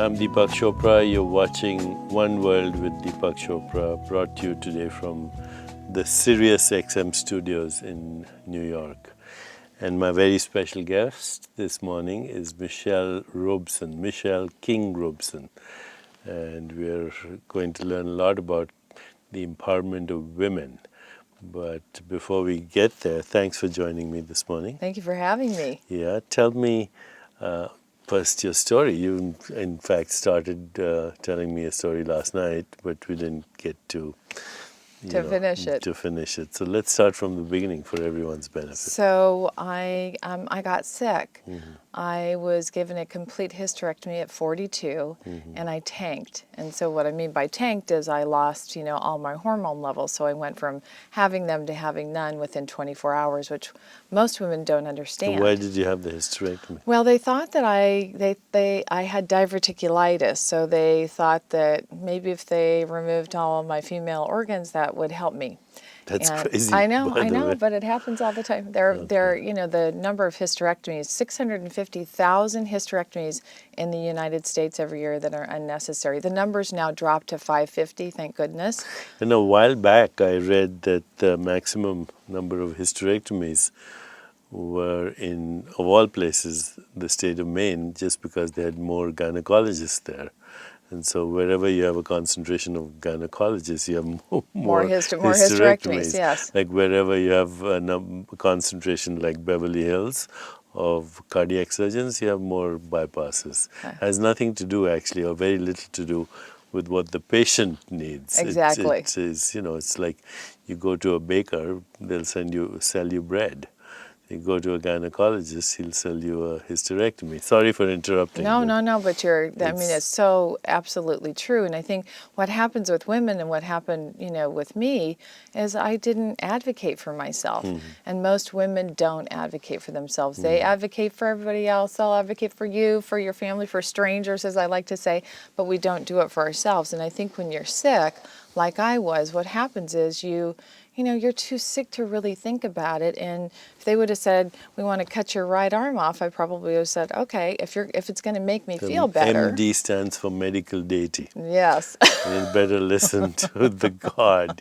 I'm Deepak Chopra. You're watching One World with Deepak Chopra, brought to you today from the Sirius XM studios in New York. And my very special guest this morning is Michelle King Robson. And we're going to learn a lot about the empowerment of women. But before we get there, thanks for joining me this morning. Thank you for having me. Yeah, tell me first your story. You, in fact, started telling me a story last night, but we didn't get to finish it. So let's start from the beginning for everyone's benefit. So I got sick. Mm-hmm. I was given a complete hysterectomy at 42, and I tanked. And so what I mean by tanked is I lost, all my hormone levels. So I went from having them to having none within 24 hours, which most women don't understand. So why did you have the hysterectomy? Well, they thought that I had diverticulitis, so they thought that maybe if they removed all of my female organs, that would help me. That's crazy. I know, but it happens all the time. The number of hysterectomies, 650,000 hysterectomies in the United States every year that are unnecessary. The numbers now dropped to 550, thank goodness. And a while back, I read that the maximum number of hysterectomies were in, of all places, the state of Maine, just because they had more gynecologists there. And so wherever you have a concentration of gynecologists, you have more hysterectomies. Yes. Like wherever you have a concentration like Beverly Hills of cardiac surgeons, you have more bypasses. Okay. Has nothing to do actually, or very little to do with what the patient needs. Exactly. It is, it's like you go to a baker, they'll sell you bread. You go to a gynecologist, he'll sell you a hysterectomy. Sorry for interrupting. No, but it's so absolutely true. And I think what happens with women and what happened, with me is I didn't advocate for myself. And most women don't advocate for themselves. They advocate for everybody else. They'll advocate for you, for your family, for strangers, as I like to say, but we don't do it for ourselves. And I think when you're sick, like I was, what happens is you're too sick to really think about it. And if they would have said, we want to cut your right arm off, I probably would have said, okay, if it's going to make me feel better. MD stands for medical deity. Yes. And you better listen to the God,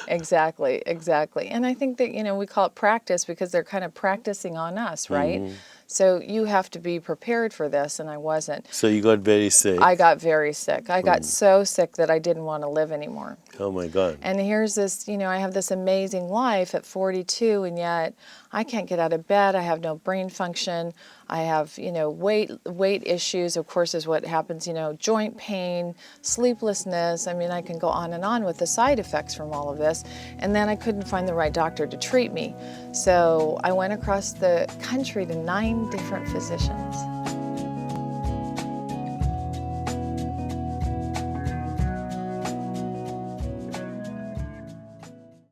Exactly. And I think that, we call it practice because they're kind of practicing on us, right? So you have to be prepared for this, and I wasn't. So you got very sick. I got very sick. I got so sick that I didn't want to live anymore. Oh my God. And here's this, I have this amazing life at 42, and yet I can't get out of bed. I have no brain function. I have, weight issues, of course, is what happens, joint pain, sleeplessness. I mean, I can go on and on with the side effects from all of this. And then I couldn't find the right doctor to treat me. So I went across the country to 9 different physicians.